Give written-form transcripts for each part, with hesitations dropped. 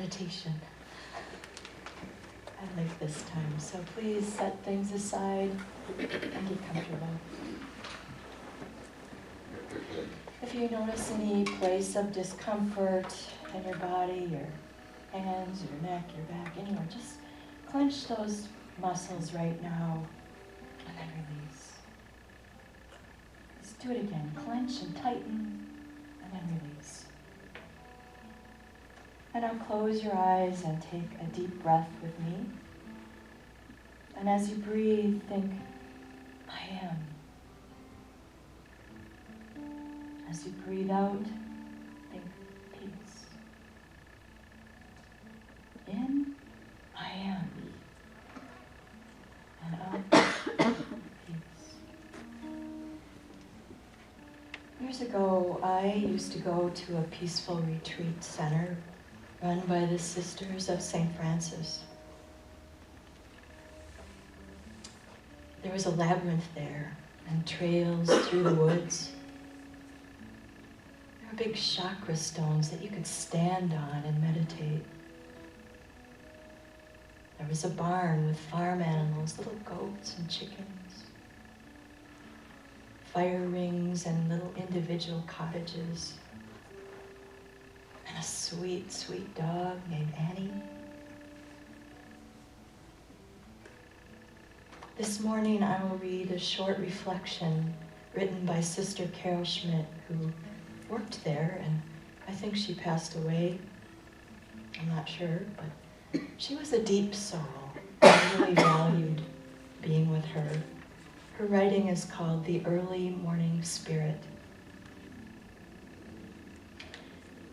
meditation. I like this time, so please set things aside and get comfortable. If you notice any place of discomfort in your body, your hands, your neck, your back, anywhere, just clench those muscles right now and then release. Let's do it again. Clench and tighten and then release. And now close your eyes and take a deep breath with me. And as you breathe, think, I am. As you breathe out, think peace. In, I am. And out, peace. Years ago, I used to go to a peaceful retreat center run by the Sisters of St. Francis. There was a labyrinth there and trails through the woods. There were big chakra stones that you could stand on and meditate. There was a barn with farm animals, little goats and chickens, fire rings and little individual cottages, and a sweet, sweet dog named Annie. This morning I will read a short reflection written by Sister Carol Schmidt, who worked there, and I think she passed away. I'm not sure, but she was a deep soul. I really valued being with her. Her writing is called The Early Morning Spirit.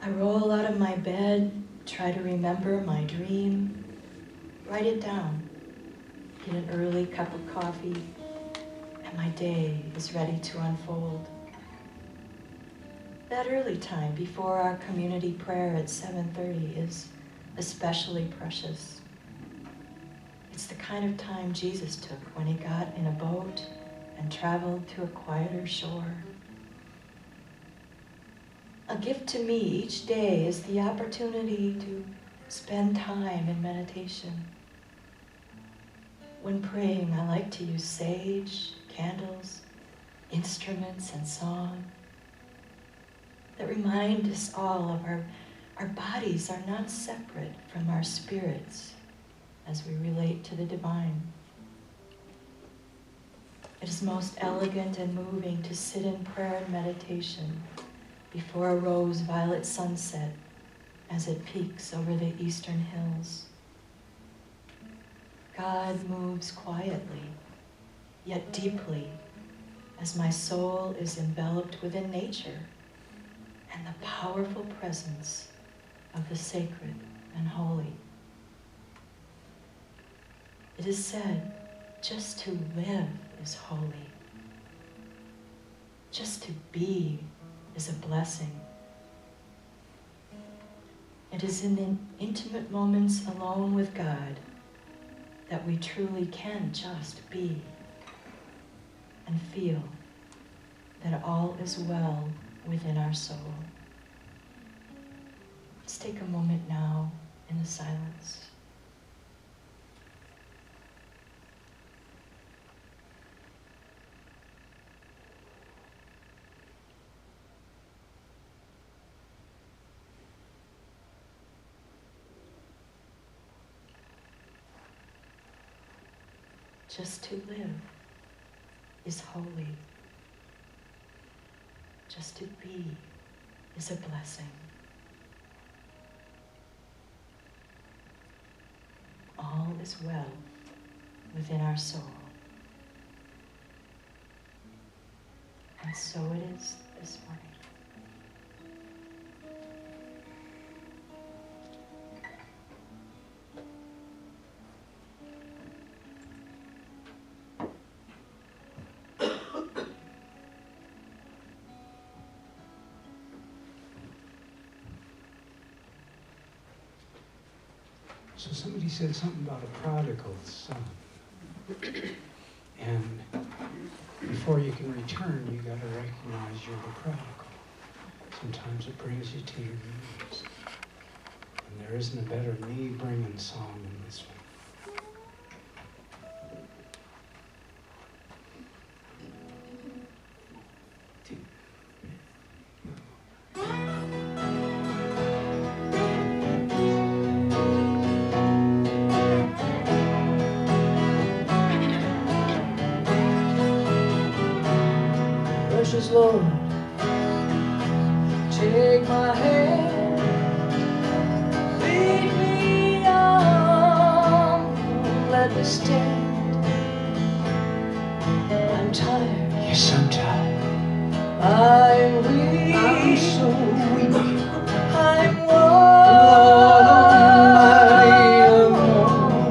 I roll out of my bed, try to remember my dream, write it down, get an early cup of coffee, and my day is ready to unfold. That early time before our community prayer at 7:30 is especially precious. It's the kind of time Jesus took when he got in a boat and traveled to a quieter shore. A gift to me each day is the opportunity to spend time in meditation. When praying, I like to use sage, candles, instruments, and song that remind us all of our bodies are not separate from our spirits as we relate to the divine. It is most elegant and moving to sit in prayer and meditation before a rose-violet sunset as it peaks over the eastern hills. God moves quietly, yet deeply, as my soul is enveloped within nature and the powerful presence of the sacred and holy. It is said, just to live is holy. Just to be is a blessing. It is in the intimate moments alone with God that we truly can just be and feel that all is well within our soul. Let's take a moment now in the silence. Just to live is holy. Just to be is a blessing. All is well within our soul. And so it is this morning. So somebody said something about a prodigal son. And before you can return, you got to recognize you're the prodigal. Sometimes it brings you to your knees. And there isn't a better knee-bringing song than this one. Precious Lord, take my hand, lead me on, let me stand. I'm tired, Yes, I'm tired. I'm weak, I'm so weak. I'm Lord Almighty, worn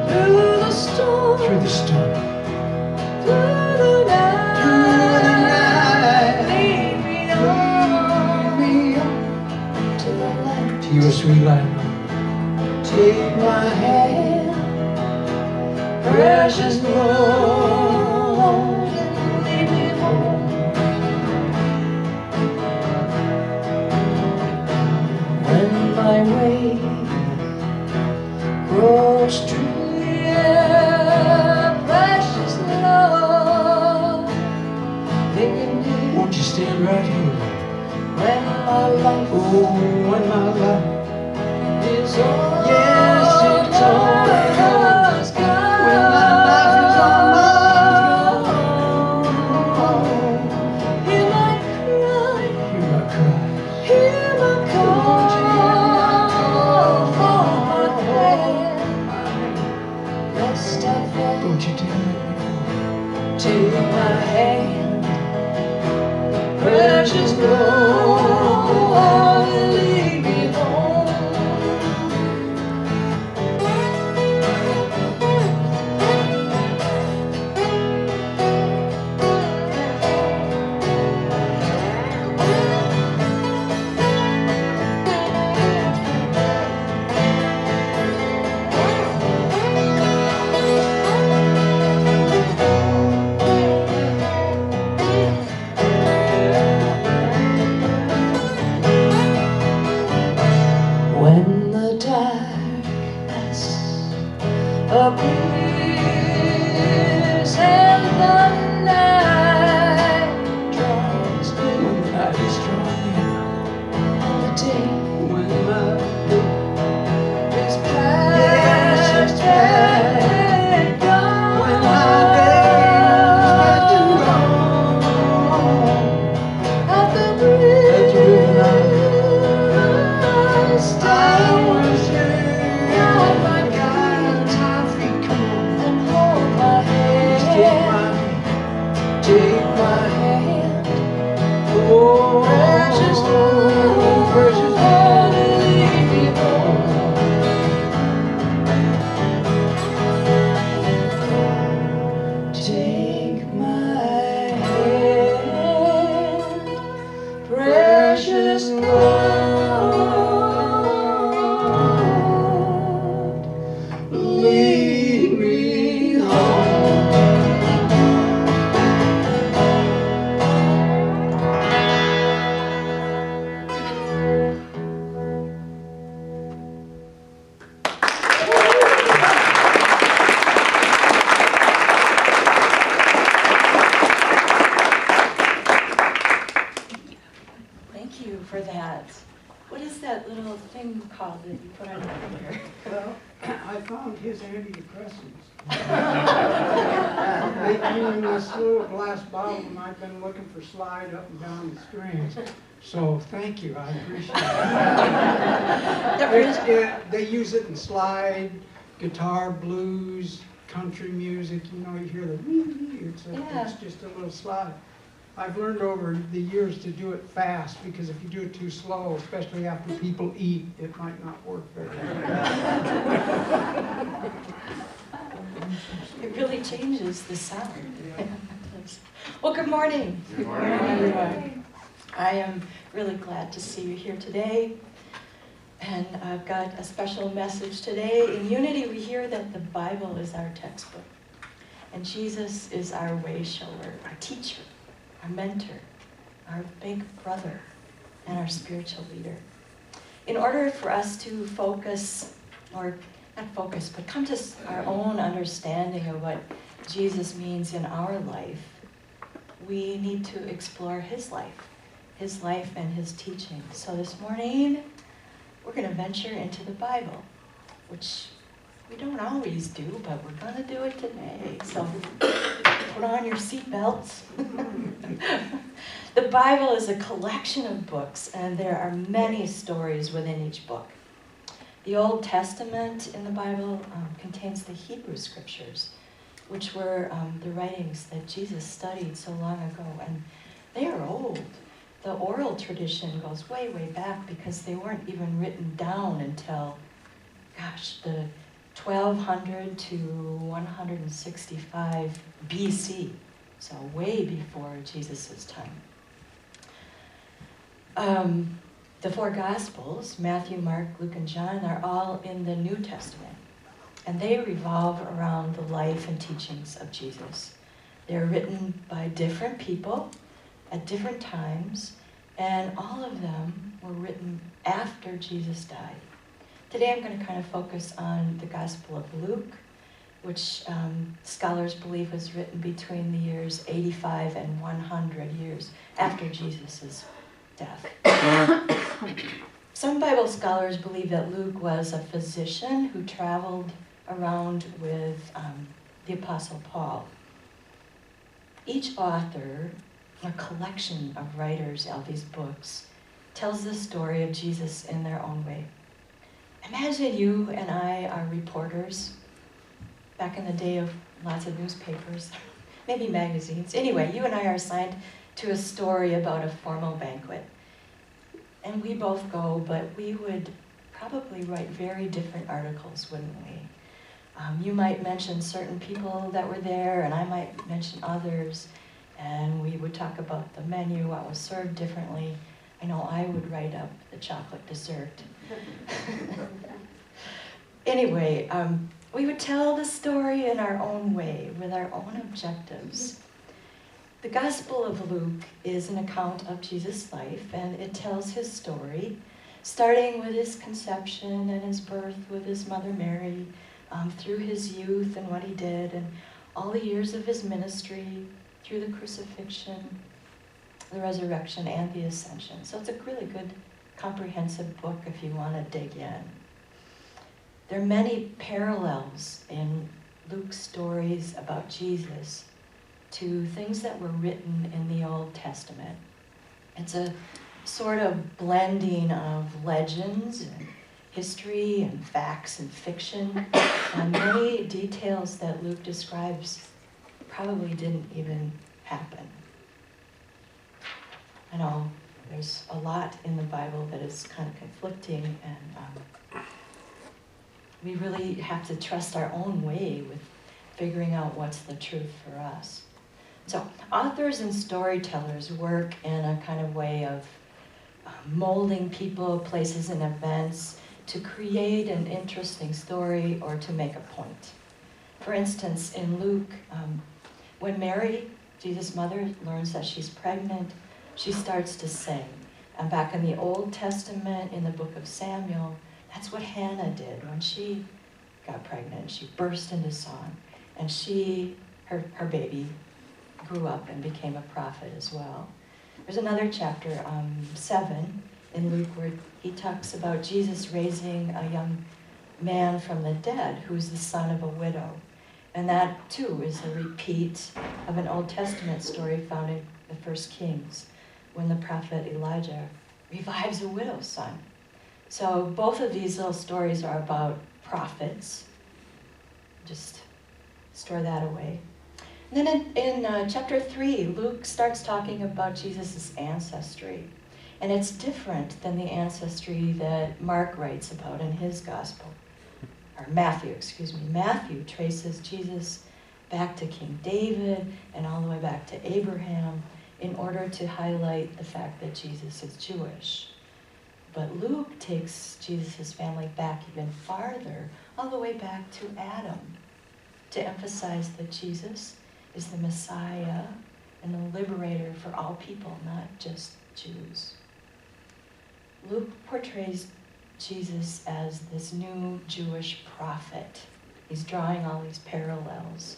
through the storm, through the storm, through the night, lead me on to the light. to your sweet light. Take my hand, precious Lord, and lead me home. When my way grows drear, precious Lord, thinking dear, Won't you stand right here? when my life Oh, when my life is all. Yes, it's all God's gone. When my life is almost Hear my cry, hear my cry. hear my call, hold my hand, lest I fall. Don't you dare let me go. Take my hand, precious Lord, and lead me home. When the darkness appears and the night draws near, When the night is drawing near, and the day when my is past, Yes, it's past. and gone, When my days past and at the At the bridge river I stay. I was here. Guide my Guide my feet, come on. and hold my Please take my hand, hand. take my hand, Oh, precious Lord, precious Lord, and lead me home. Take my hand, precious Lord, lead me home. Thank you for that. What is that little thing called that you put on your finger? well, I found his antidepressants. They came in this little glass bottle, and I've been looking for slide up and down the strings. So thank you, I appreciate it. They use it in slide, guitar, blues, country music. You know, you hear the wee-wee. It's just a little slide. I've learned over the years to do it fast, because if you do it too slow, especially after people eat, it might not work very well. It really changes the sound. Well, good morning. Good morning. everyone. I am really glad to see you here today. And I've got a special message today. In Unity, we hear that the Bible is our textbook. And Jesus is our way shower, our teacher, our mentor, our big brother, and our spiritual leader. in order for us to focus, or not focus, but come to our own understanding of what Jesus means in our life, we need to explore his life and his teaching. So this morning, we're going to venture into the Bible, which we don't always do, but we're going to do it today. So put on your seatbelts. The Bible is a collection of books, and there are many stories within each book. The Old Testament in the Bible contains the Hebrew scriptures, which were the writings that Jesus studied so long ago, and they are old. The oral tradition goes way, way back because they weren't even written down until, the 1200 to 165 BC, so way before Jesus' time. The four Gospels, Matthew, Mark, Luke, and John, are all in the New Testament, and they revolve around the life and teachings of Jesus. They're written by different people at different times, and all of them were written after Jesus died. Today I'm going to kind of focus on the Gospel of Luke, which scholars believe was written between the years 85 and 100 years after Jesus' death. Some Bible scholars believe that Luke was a physician who traveled around with the Apostle Paul. Each author, a collection of writers of these books, tells the story of Jesus in their own way. Imagine you and I are reporters back in the day of lots of newspapers, maybe magazines. Anyway, you and I are assigned to a story about a formal banquet. And we both go, but we would probably write very different articles, wouldn't we? You might mention certain people that were there, and I might mention others, and we would talk about the menu, what was served differently. I know I would write up the chocolate dessert. Anyway, we would tell the story in our own way, with our own objectives. The Gospel of Luke is an account of Jesus' life, and it tells his story, starting with his conception and his birth with his mother Mary, through his youth and what he did, and all the years of his ministry, through the crucifixion, the resurrection, and the ascension. So it's a really good, comprehensive book if you want to dig in. There are many parallels in Luke's stories about Jesus to things that were written in the Old Testament. It's a sort of blending of legends and history and facts and fiction, and many details that Luke describes probably didn't even happen. I know there's a lot in the Bible that is kind of conflicting, and we really have to trust our own way with figuring out what's the truth for us. So authors and storytellers work in a kind of way of molding people, places, and events to create an interesting story or to make a point. For instance, in Luke, when Mary, Jesus' mother, learns that she's pregnant, she starts to sing. And back in the Old Testament, in the book of Samuel, that's what Hannah did when she got pregnant. She burst into song. And her baby grew up and became a prophet as well. There's another chapter, 7, in Luke, where he talks about Jesus raising a young man from the dead who's the son of a widow. And that, too, is a repeat of an Old Testament story found in the First Kings, when the prophet Elijah revives a widow's son. So both of these little stories are about prophets. Just store that away. And then in chapter 3, Luke starts talking about Jesus' ancestry. And it's different than the ancestry that Mark writes about in his gospel. Or Matthew. Matthew traces Jesus back to King David and all the way back to Abraham in order to highlight the fact that Jesus is Jewish. But Luke takes Jesus' family back even farther, all the way back to Adam, to emphasize that Jesus is the Messiah and the liberator for all people, not just Jews. Luke portrays Jesus as this new Jewish prophet. He's drawing all these parallels.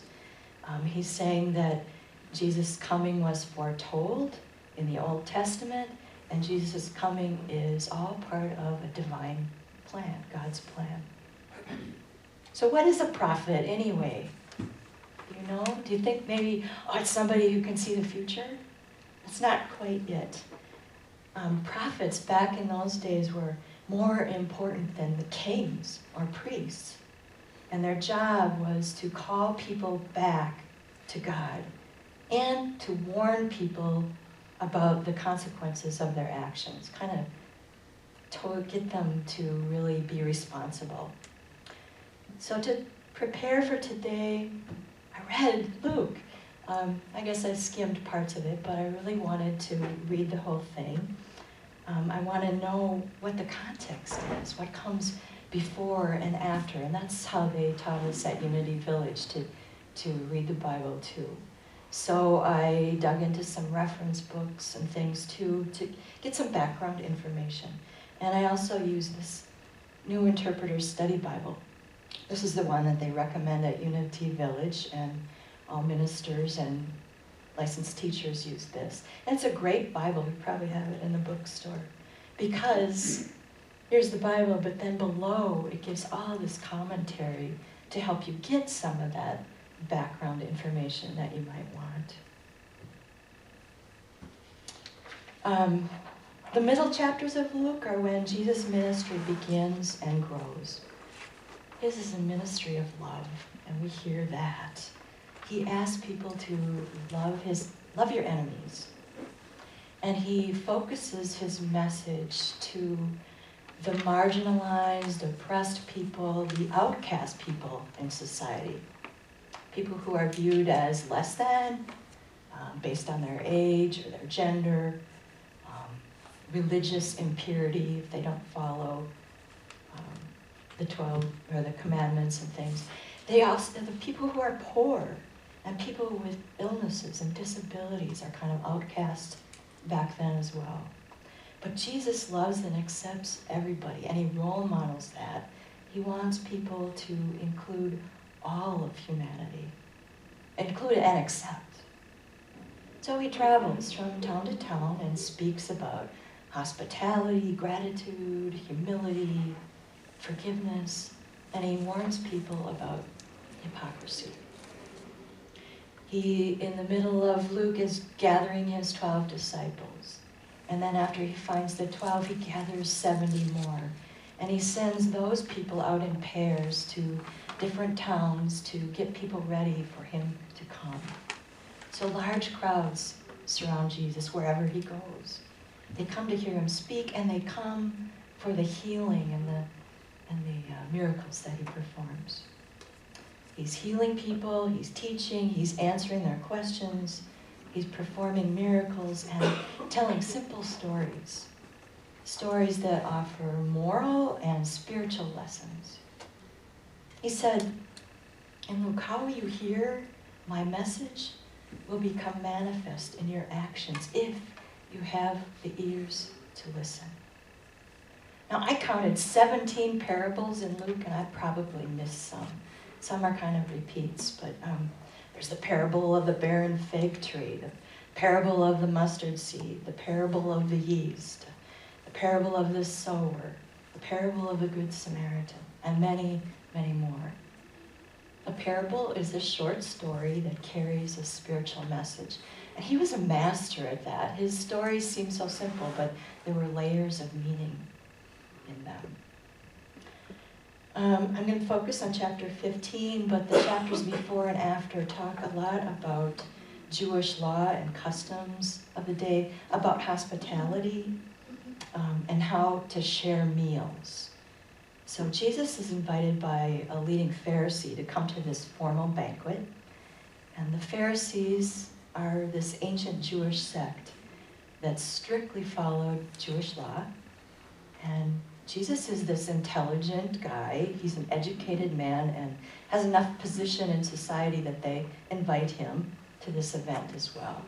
He's saying that Jesus' coming was foretold in the Old Testament, and Jesus' coming is all part of a divine plan, God's plan. So what is a prophet anyway? Do you know? Do you think maybe, it's somebody who can see the future? That's not quite it. Prophets back in those days were more important than the kings or priests. And their job was to call people back to God and to warn people about the consequences of their actions, kind of to get them to really be responsible. So to prepare for today, I read Luke. I guess I skimmed parts of it, but I really wanted to read the whole thing. I want to know what the context is, what comes before and after, and that's how they taught us at Unity Village to read the Bible too. So I dug into some reference books and things too to get some background information. And I also used this New Interpreter's Study Bible. This is the one that they recommend at Unity Village, and all ministers and licensed teachers use this. And it's a great Bible. We probably have it in the bookstore. Because here's the Bible, but then below it gives all this commentary to help you get some of that background information that you might want. The middle chapters of Luke are when Jesus' ministry begins and grows. His is a ministry of love, and we hear that. He asks people to love your enemies. And he focuses his message to the marginalized, oppressed people, the outcast people in society. People who are viewed as less than, based on their age or their gender, religious impurity if they don't follow the 12 or the commandments and things. They also, the people who are poor and people with illnesses and disabilities are kind of outcast back then as well. But Jesus loves and accepts everybody, and he role models that. He wants people to include all of humanity, include and accept. So he travels from town to town and speaks about hospitality, gratitude, humility, forgiveness, and he warns people about hypocrisy. He, in the middle of Luke, is gathering his 12 disciples. And then after he finds the 12, he gathers 70 more. And he sends those people out in pairs to different towns to get people ready for him to come. So large crowds surround Jesus wherever he goes. They come to hear him speak, and they come for the healing and the miracles that he performs. He's healing people, he's teaching, he's answering their questions, he's performing miracles and telling simple stories. Stories that offer moral and spiritual lessons. He said, and look, how you hear my message will become manifest in your actions if you have the ears to listen. Now, I counted 17 parables in Luke, and I probably missed some. Some are kind of repeats, but there's the parable of the barren fig tree, the parable of the mustard seed, the parable of the yeast, the parable of the sower, the parable of the Good Samaritan, and many, many more. A parable is a short story that carries a spiritual message. And he was a master at that. His stories seem so simple, but there were layers of meaning in them. I'm going to focus on chapter 15, but the chapters before and after talk a lot about Jewish law and customs of the day, about hospitality, and how to share meals. So Jesus is invited by a leading Pharisee to come to this formal banquet. And the Pharisees are this ancient Jewish sect that strictly followed Jewish law. And Jesus is this intelligent guy. He's an educated man and has enough position in society that they invite him to this event as well.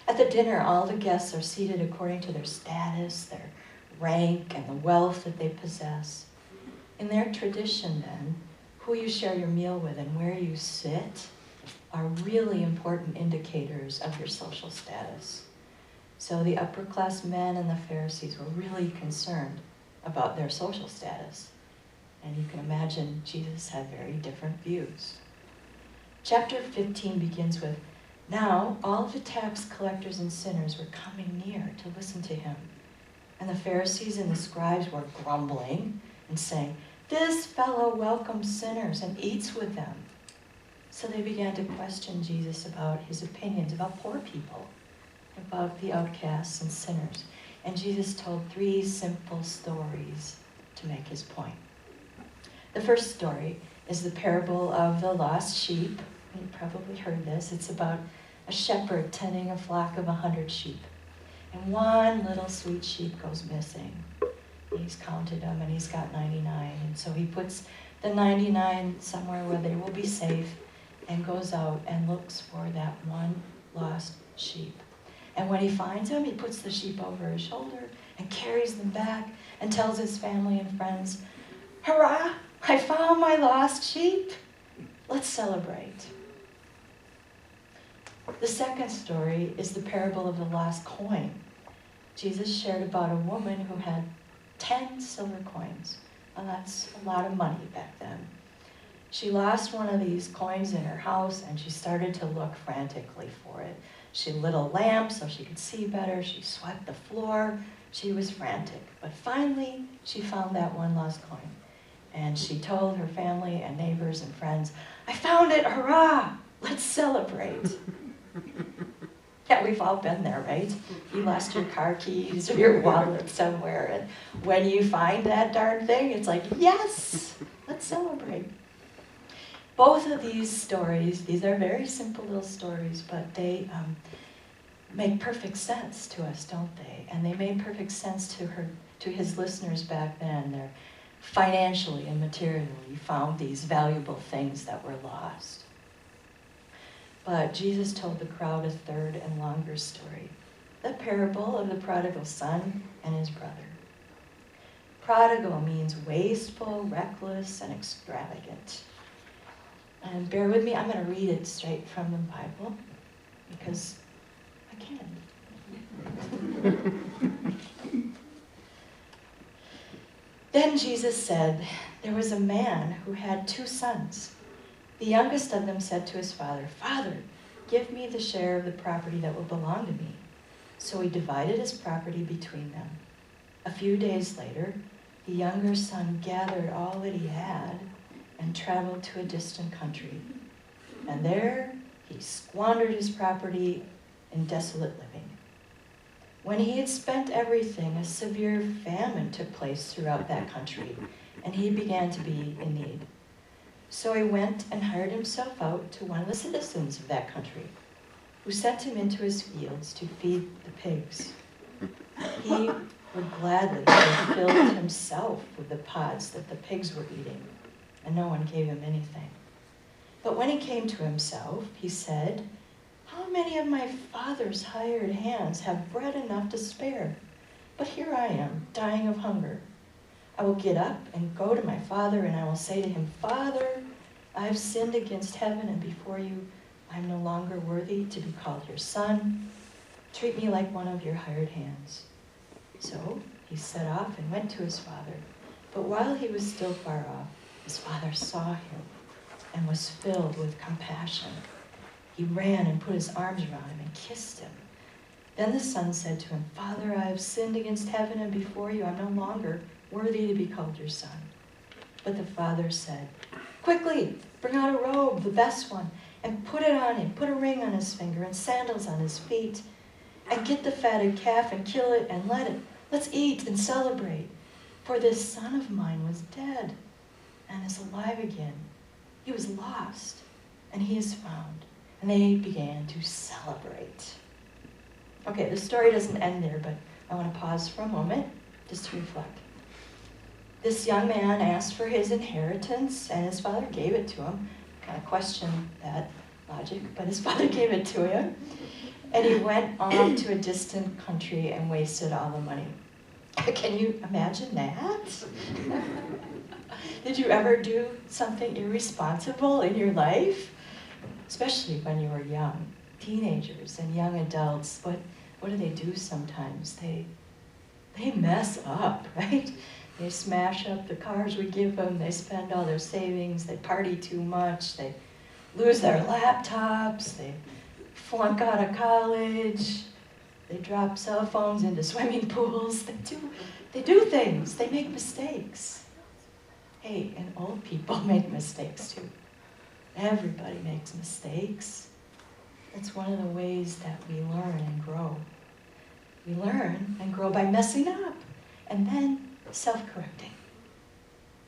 At the dinner, all the guests are seated according to their status, their rank and the wealth that they possess. In their tradition then, who you share your meal with and where you sit are really important indicators of your social status. So the upper class men and the Pharisees were really concerned about their social status. And you can imagine Jesus had very different views. Chapter 15 begins with, "Now all the tax collectors and sinners were coming near to listen to him. And the Pharisees and the scribes were grumbling and saying, 'This fellow welcomes sinners and eats with them.' So they began to question Jesus about his opinions about poor people, about the outcasts and sinners. And Jesus told 3 simple stories to make his point. The first story is the parable of the lost sheep. You've probably heard this. It's about a shepherd tending a flock of 100 sheep. And one little sweet sheep goes missing. He's counted them and he's got 99. And so he puts the 99 somewhere where they will be safe and goes out and looks for that one lost sheep. And when he finds him, he puts the sheep over his shoulder and carries them back and tells his family and friends, "Hurrah! I found my lost sheep. Let's celebrate." The second story is the parable of the lost coin. Jesus shared about a woman who had 10 silver coins. Well, that's a lot of money back then. She lost one of these coins in her house and she started to look frantically for it. She lit a lamp so she could see better. She swept the floor. She was frantic. But finally, she found that one lost coin. And she told her family and neighbors and friends, "I found it, hurrah! Let's celebrate." Yeah, we've all been there, right? You lost your car keys or your wallet somewhere, and when you find that darn thing, it's like, yes, let's celebrate. Both of these stories, these are very simple little stories, but they make perfect sense to us, don't they? And they made perfect sense to his listeners back then. They're financially and materially found these valuable things that were lost. But Jesus told the crowd a third and longer story, the parable of the prodigal son and his brother. Prodigal means wasteful, reckless, and extravagant. And bear with me, I'm going to read it straight from the Bible, because I can. Then Jesus said, "There was a man who had 2 sons. The youngest of them said to his father, 'Father, give me the share of the property that will belong to me.' So he divided his property between them. A few days later, the younger son gathered all that he had and traveled to a distant country. And there he squandered his property in desolate living. When he had spent everything, a severe famine took place throughout that country, and he began to be in need. So he went and hired himself out to one of the citizens of that country, who sent him into his fields to feed the pigs. He would gladly have filled himself with the pods that the pigs were eating, and no one gave him anything. But when he came to himself, he said, 'How many of my father's hired hands have bread enough to spare? But here I am, dying of hunger. I will get up and go to my father, and I will say to him, Father, I have sinned against heaven and before you. I am no longer worthy to be called your son. Treat me like one of your hired hands.' So he set off and went to his father. But while he was still far off, his father saw him and was filled with compassion. He ran and put his arms around him and kissed him. Then the son said to him, 'Father, I have sinned against heaven and before you. I am no longer worthy to be called your son.' But the father said, 'Quickly, bring out a robe, the best one, and put it on him. Put a ring on his finger and sandals on his feet. And get the fatted calf and kill it and let's eat and celebrate. For this son of mine was dead and is alive again. He was lost and he is found.' And they began to celebrate." Okay, the story doesn't end there, but I want to pause for a moment just to reflect. This young man asked for his inheritance, and his father gave it to him. Kind of questioned that logic, but his father gave it to him. And he went off to a distant country and wasted all the money. Can you imagine that? Did you ever do something irresponsible in your life? Especially when you were young. Teenagers and young adults, what do they do sometimes? They mess up, right? They smash up the cars we give them, they spend all their savings, they party too much, they lose their laptops, they flunk out of college, they drop cell phones into swimming pools, they do things, they make mistakes. Hey, and old people make mistakes too. Everybody makes mistakes. That's one of the ways that we learn and grow. We learn and grow by messing up and then self-correcting.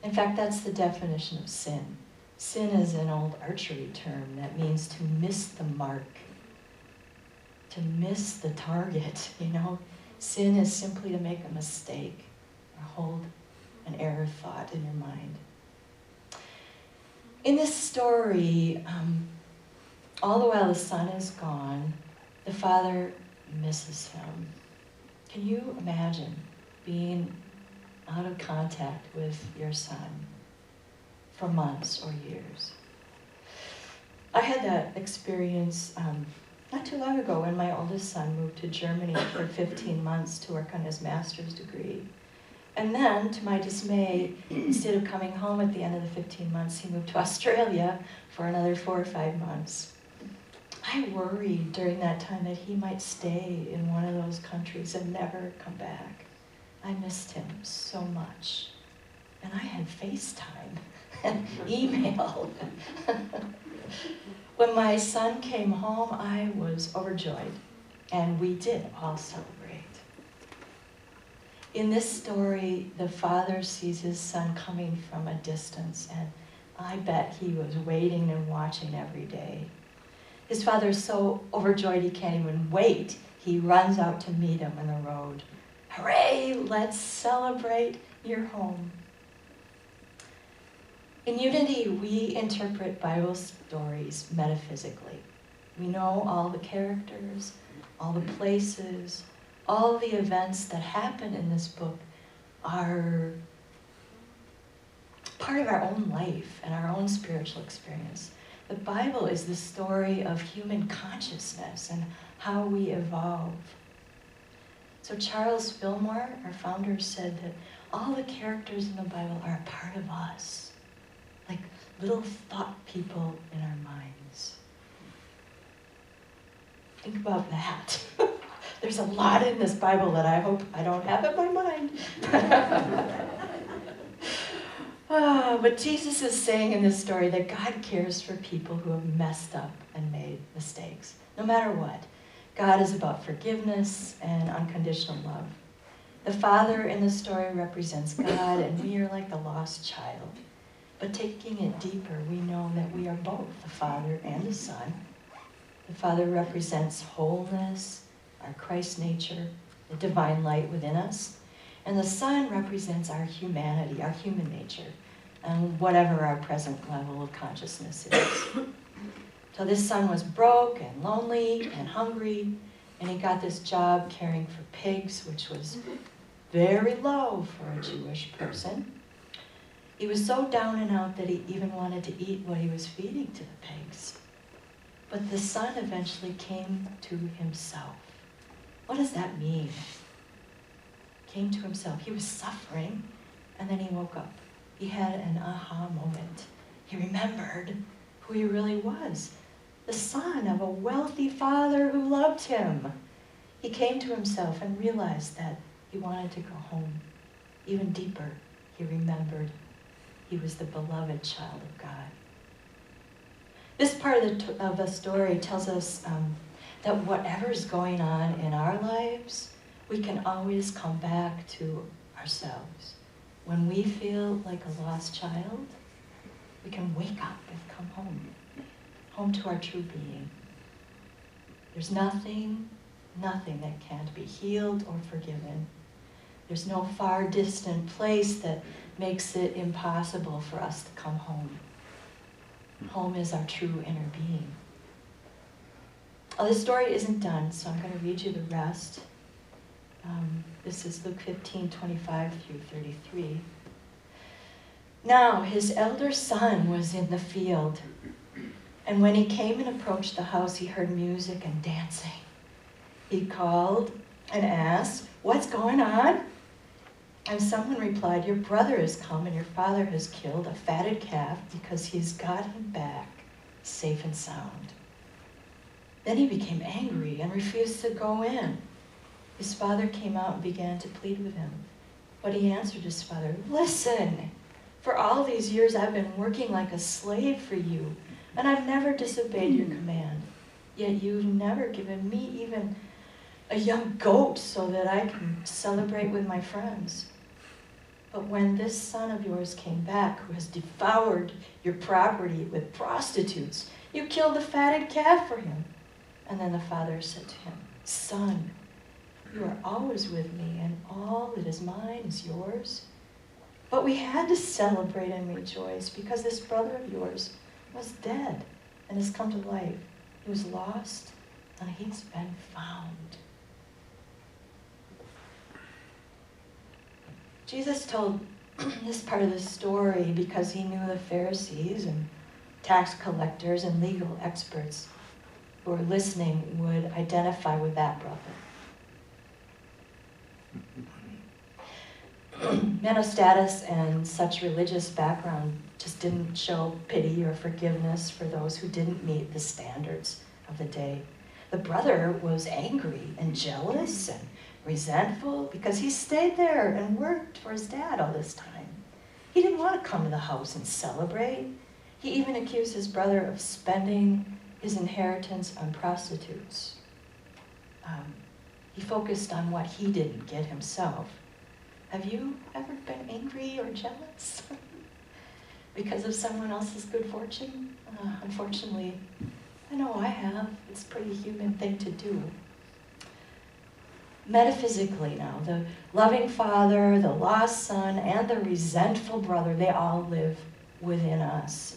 In fact, that's the definition of sin. Sin is an old archery term that means to miss the mark, to miss the target, you know. Sin is simply to make a mistake or hold an error thought in your mind. In this story, all the while the son is gone, the father misses him. Can you imagine being out of contact with your son for months or years? I had that experience not too long ago when my oldest son moved to Germany for 15 months to work on his master's degree. And then, to my dismay, instead of coming home at the end of the 15 months, he moved to Australia for another 4 or 5 months. I worried during that time that he might stay in one of those countries and never come back. I missed him so much. And I had FaceTime and email. When my son came home, I was overjoyed, and we did all celebrate. In this story, the father sees his son coming from a distance, and I bet he was waiting and watching every day. His father's so overjoyed he can't even wait. He runs out to meet him on the road. Hooray, let's celebrate, you're home. In Unity, we interpret Bible stories metaphysically. We know all the characters, all the places, all the events that happen in this book are part of our own life and our own spiritual experience. The Bible is the story of human consciousness and how we evolve. So Charles Fillmore, our founder, said that all the characters in the Bible are a part of us, like little thought people in our minds. Think about that. There's a lot in this Bible that I hope I don't have in my mind. But Jesus is saying in this story that God cares for people who have messed up and made mistakes, no matter what. God is about forgiveness and unconditional love. The Father in the story represents God, and we are like the lost child. But taking it deeper, we know that we are both the Father and the Son. The Father represents wholeness, our Christ nature, the divine light within us. And the Son represents our humanity, our human nature, and whatever our present level of consciousness is. So this son was broke and lonely and hungry, and he got this job caring for pigs, which was very low for a Jewish person. He was so down and out that he even wanted to eat what he was feeding to the pigs. But the son eventually came to himself. What does that mean? Came to himself. He was suffering, and then he woke up. He had an aha moment. He remembered who he really was, the son of a wealthy father who loved him. He came to himself and realized that he wanted to go home. Even deeper, he remembered he was the beloved child of God. This part of the story tells us that whatever's going on in our lives, we can always come back to ourselves. When we feel like a lost child, we can wake up and come home to our true being. There's nothing that can't be healed or forgiven. There's no far distant place that makes it impossible for us to come home. Home is our true inner being. Well, this story isn't done, so I'm going to read you the rest. This is Luke 15:25 through 33. Now his elder son was in the field, and when he came and approached the house, he heard music and dancing. He called and asked, "What's going on?" And someone replied, "Your brother has come, and your father has killed a fatted calf because he's got him back safe and sound." Then he became angry and refused to go in. His father came out and began to plead with him. But he answered his father, "Listen, for all these years I've been working like a slave for you, and I've never disobeyed your command. Yet you've never given me even a young goat so that I can celebrate with my friends. But when this son of yours came back, who has devoured your property with prostitutes, you killed the fatted calf for him." And then the father said to him, "Son, you are always with me, and all that is mine is yours. But we had to celebrate and rejoice because this brother of yours was dead and has come to life. He was lost, and he's been found." Jesus told this part of the story because he knew the Pharisees and tax collectors and legal experts who were listening would identify with that brother. Men of status and such religious background just didn't show pity or forgiveness for those who didn't meet the standards of the day. The brother was angry and jealous and resentful because he stayed there and worked for his dad all this time. He didn't want to come to the house and celebrate. He even accused his brother of spending his inheritance on prostitutes. He focused on what he didn't get himself. Have you ever been angry or jealous because of someone else's good fortune? Unfortunately, I know I have. It's a pretty human thing to do. Metaphysically now, the loving father, the lost son, and the resentful brother, they all live within us.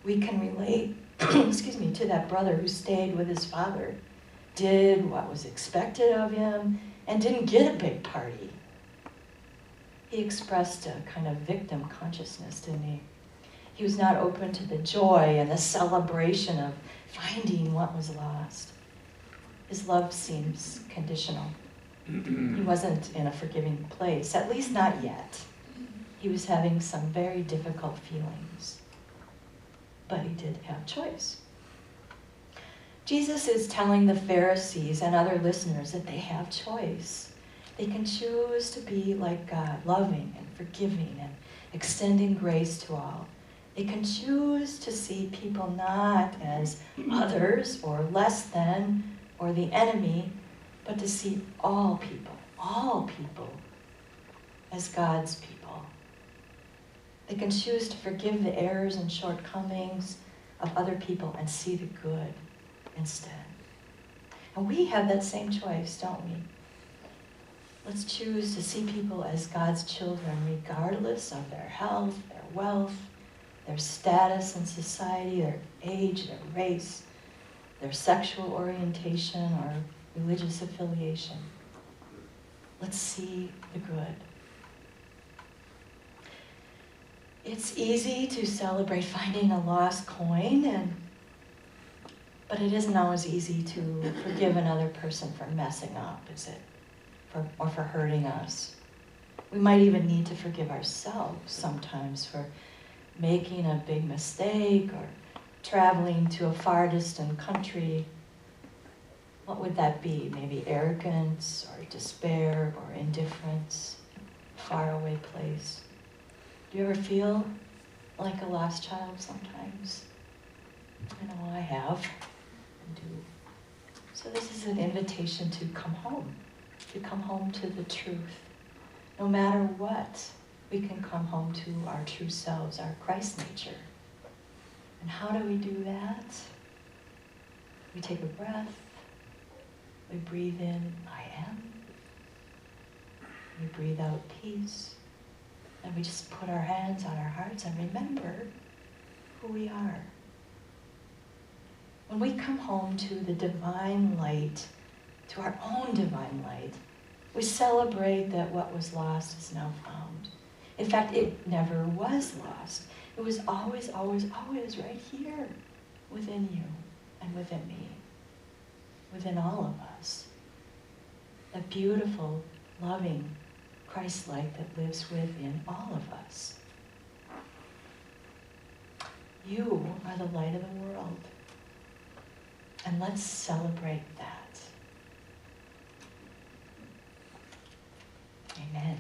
We can relate, to that brother who stayed with his father, did what was expected of him, and didn't get a big party. He expressed a kind of victim consciousness, didn't he? He was not open to the joy and the celebration of finding what was lost. His love seems conditional. He wasn't in a forgiving place, at least not yet. He was having some very difficult feelings. But he did have choice. Jesus is telling the Pharisees and other listeners that they have choice. They can choose to be like God, loving and forgiving and extending grace to all. They can choose to see people not as others or less than or the enemy, but to see all people as God's people. They can choose to forgive the errors and shortcomings of other people and see the good instead. And we have that same choice, don't we? Let's choose to see people as God's children, regardless of their health, their wealth, their status in society, their age, their race, their sexual orientation, or religious affiliation. Let's see the good. It's easy to celebrate finding a lost coin, but it isn't always easy to forgive another person for messing up, is it? Or for hurting us. We might even need to forgive ourselves sometimes for making a big mistake or traveling to a far distant country. What would that be? Maybe arrogance or despair or indifference, faraway place. Do you ever feel like a lost child sometimes? I know I have. I do. So this is an invitation to come home to the truth. No matter what, we can come home to our true selves, our Christ nature. And how do we do that? We take a breath. We breathe in, I am. We breathe out, peace. And we just put our hands on our hearts and remember who we are. When we come home to the divine light, to our own divine light, We celebrate that what was lost is now found. In fact, it never was lost. It was always, always, always right here within you and within me, within all of us. A beautiful, loving Christ light that lives within all of us. You are the light of the world. And let's celebrate that. Amen.